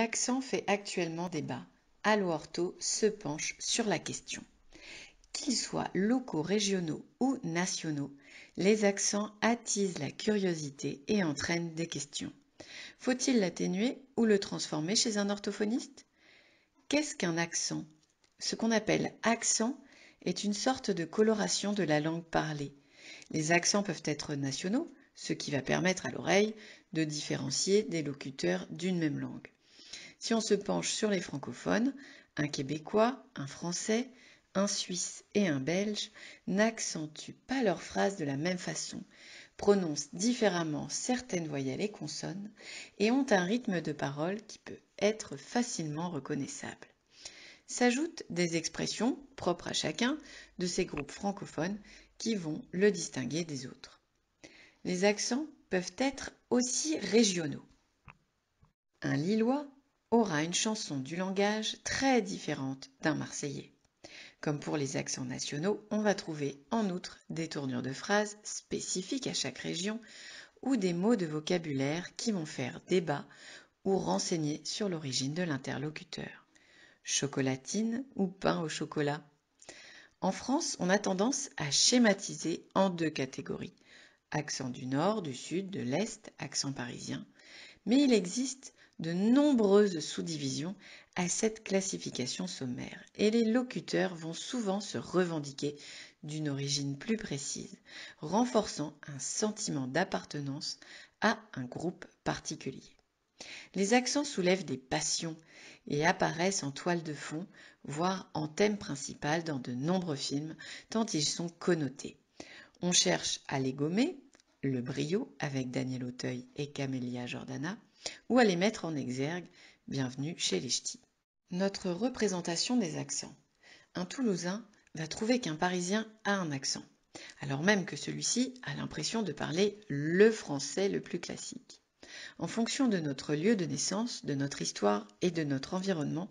L'accent fait actuellement débat. Allo Ortho se penche sur la question. Qu'ils soient locaux, régionaux ou nationaux, les accents attisent la curiosité et entraînent des questions. Faut-il l'atténuer ou le transformer chez un orthophoniste? Qu'est-ce qu'un accent? Ce qu'on appelle accent est une sorte de coloration de la langue parlée. Les accents peuvent être nationaux, ce qui va permettre à l'oreille de différencier des locuteurs d'une même langue. Si on se penche sur les francophones, un Québécois, un Français, un Suisse et un Belge n'accentuent pas leurs phrases de la même façon, prononcent différemment certaines voyelles et consonnes et ont un rythme de parole qui peut être facilement reconnaissable. S'ajoutent des expressions propres à chacun de ces groupes francophones qui vont le distinguer des autres. Les accents peuvent être aussi régionaux. Un Lillois aura une chanson du langage très différente d'un Marseillais. Comme pour les accents nationaux, on va trouver en outre des tournures de phrases spécifiques à chaque région ou des mots de vocabulaire qui vont faire débat ou renseigner sur l'origine de l'interlocuteur. Chocolatine ou pain au chocolat. En France, on a tendance à schématiser en deux catégories. Accent du nord, du sud, de l'est, accent parisien. Mais il existe de nombreuses sous-divisions à cette classification sommaire et les locuteurs vont souvent se revendiquer d'une origine plus précise, renforçant un sentiment d'appartenance à un groupe particulier. Les accents soulèvent des passions et apparaissent en toile de fond, voire en thème principal dans de nombreux films, tant ils sont connotés. On cherche à les gommer, Le Brio avec Daniel Auteuil et Camélia Jordana, ou à les mettre en exergue, Bienvenue chez les Ch'tis. Notre représentation des accents. Un Toulousain va trouver qu'un Parisien a un accent, alors même que celui-ci a l'impression de parler le français le plus classique. En fonction de notre lieu de naissance, de notre histoire et de notre environnement,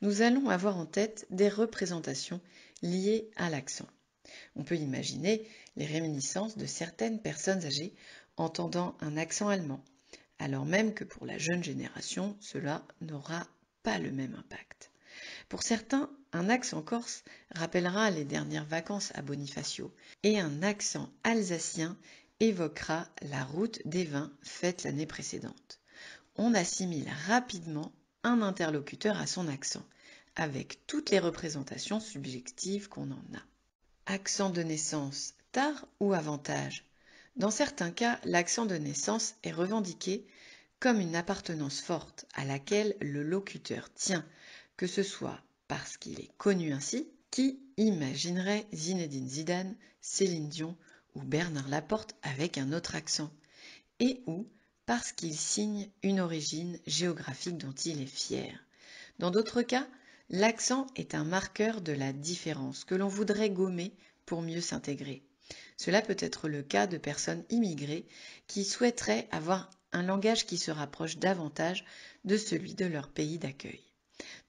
nous allons avoir en tête des représentations liées à l'accent. On peut imaginer les réminiscences de certaines personnes âgées entendant un accent allemand, alors même que pour la jeune génération, cela n'aura pas le même impact. Pour certains, un accent corse rappellera les dernières vacances à Bonifacio et un accent alsacien évoquera la route des vins faite l'année précédente. On assimile rapidement un interlocuteur à son accent, avec toutes les représentations subjectives qu'on en a. Accent de naissance, tard ou avantage? Dans certains cas, l'accent de naissance est revendiqué comme une appartenance forte à laquelle le locuteur tient, que ce soit parce qu'il est connu ainsi, qui imaginerait Zinedine Zidane, Céline Dion ou Bernard Laporte avec un autre accent, et ou parce qu'il signe une origine géographique dont il est fier. Dans d'autres cas, l'accent est un marqueur de la différence que l'on voudrait gommer pour mieux s'intégrer. Cela peut être le cas de personnes immigrées qui souhaiteraient avoir un langage qui se rapproche davantage de celui de leur pays d'accueil.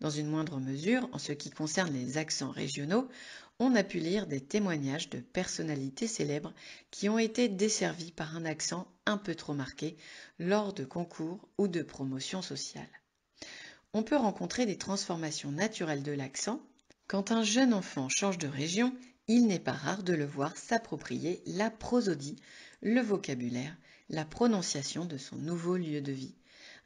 Dans une moindre mesure, en ce qui concerne les accents régionaux, on a pu lire des témoignages de personnalités célèbres qui ont été desservies par un accent un peu trop marqué lors de concours ou de promotions sociales. On peut rencontrer des transformations naturelles de l'accent. Quand un jeune enfant change de région, il n'est pas rare de le voir s'approprier la prosodie, le vocabulaire, la prononciation de son nouveau lieu de vie.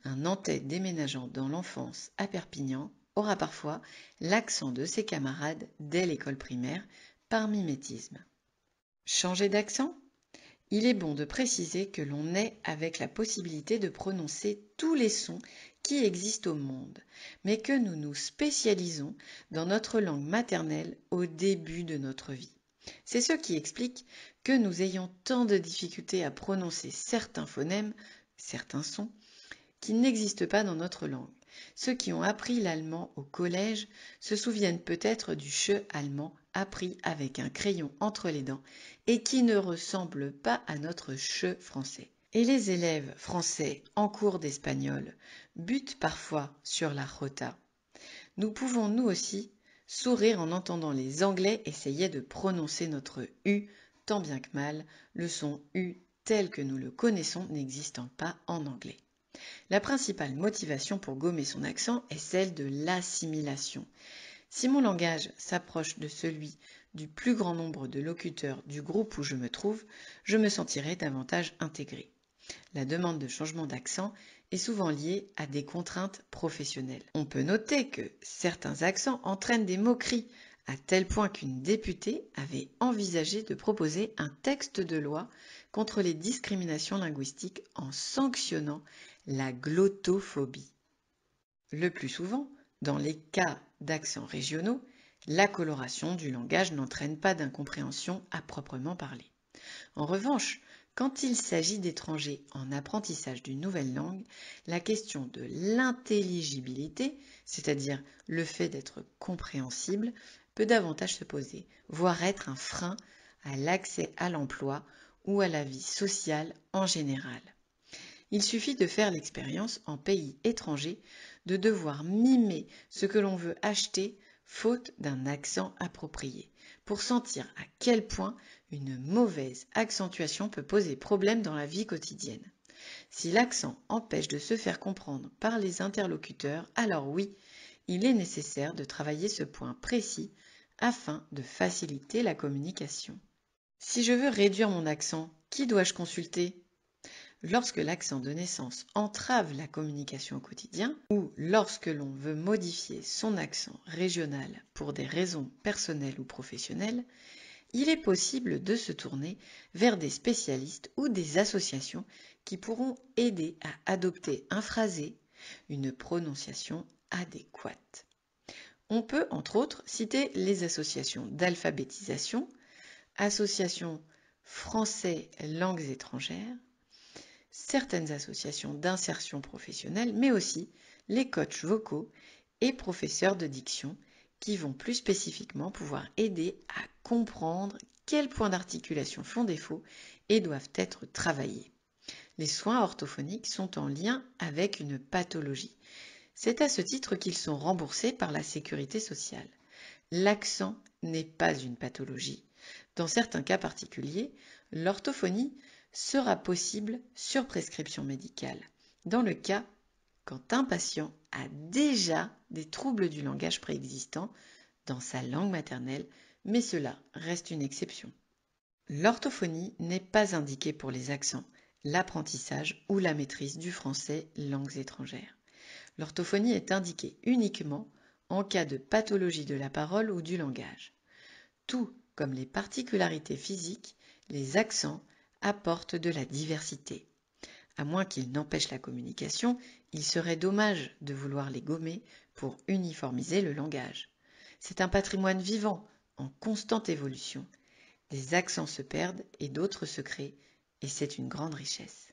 Un Nantais déménageant dans l'enfance à Perpignan aura parfois l'accent de ses camarades dès l'école primaire par mimétisme. Changer d'accent ? Il est bon de préciser que l'on naît avec la possibilité de prononcer tous les sons qui existent au monde, mais que nous nous spécialisons dans notre langue maternelle au début de notre vie. C'est ce qui explique que nous ayons tant de difficultés à prononcer certains phonèmes, certains sons, qui n'existent pas dans notre langue. Ceux qui ont appris l'allemand au collège se souviennent peut-être du che allemand appris avec un crayon entre les dents et qui ne ressemble pas à notre che français. Et les élèves français en cours d'espagnol butent parfois sur la jota. Nous pouvons nous aussi sourire en entendant les Anglais essayer de prononcer notre U tant bien que mal, le son U tel que nous le connaissons n'existant pas en anglais. La principale motivation pour gommer son accent est celle de l'assimilation. Si mon langage s'approche de celui du plus grand nombre de locuteurs du groupe où je me trouve, je me sentirai davantage intégré. La demande de changement d'accent est souvent liée à des contraintes professionnelles. On peut noter que certains accents entraînent des moqueries, à tel point qu'une députée avait envisagé de proposer un texte de loi contre les discriminations linguistiques en sanctionnant la glottophobie. Le plus souvent, dans les cas d'accents régionaux, la coloration du langage n'entraîne pas d'incompréhension à proprement parler. En revanche, quand il s'agit d'étrangers en apprentissage d'une nouvelle langue, la question de l'intelligibilité, c'est-à-dire le fait d'être compréhensible, peut davantage se poser, voire être un frein à l'accès à l'emploi ou à la vie sociale en général. Il suffit de faire l'expérience en pays étranger de devoir mimer ce que l'on veut acheter faute d'un accent approprié, pour sentir à quel point une mauvaise accentuation peut poser problème dans la vie quotidienne. Si l'accent empêche de se faire comprendre par les interlocuteurs, alors oui, il est nécessaire de travailler ce point précis afin de faciliter la communication. Si je veux réduire mon accent, qui dois-je consulter ? Lorsque l'accent de naissance entrave la communication au quotidien ou lorsque l'on veut modifier son accent régional pour des raisons personnelles ou professionnelles, il est possible de se tourner vers des spécialistes ou des associations qui pourront aider à adopter un phrasé, une prononciation adéquate. On peut entre autres citer les associations d'alphabétisation, associations français langues étrangères, certaines associations d'insertion professionnelle, mais aussi les coachs vocaux et professeurs de diction qui vont plus spécifiquement pouvoir aider à comprendre quels points d'articulation font défaut et doivent être travaillés. Les soins orthophoniques sont en lien avec une pathologie. C'est à ce titre qu'ils sont remboursés par la sécurité sociale. L'accent n'est pas une pathologie. Dans certains cas particuliers, l'orthophonie sera possible sur prescription médicale, dans le cas quand un patient a déjà des troubles du langage préexistants dans sa langue maternelle, mais cela reste une exception. L'orthophonie n'est pas indiquée pour les accents, l'apprentissage ou la maîtrise du français langues étrangères. L'orthophonie est indiquée uniquement en cas de pathologie de la parole ou du langage. Tout comme les particularités physiques, les accents apportent de la diversité. À moins qu'ils n'empêchent la communication, il serait dommage de vouloir les gommer pour uniformiser le langage. C'est un patrimoine vivant, en constante évolution. Des accents se perdent et d'autres se créent, et c'est une grande richesse.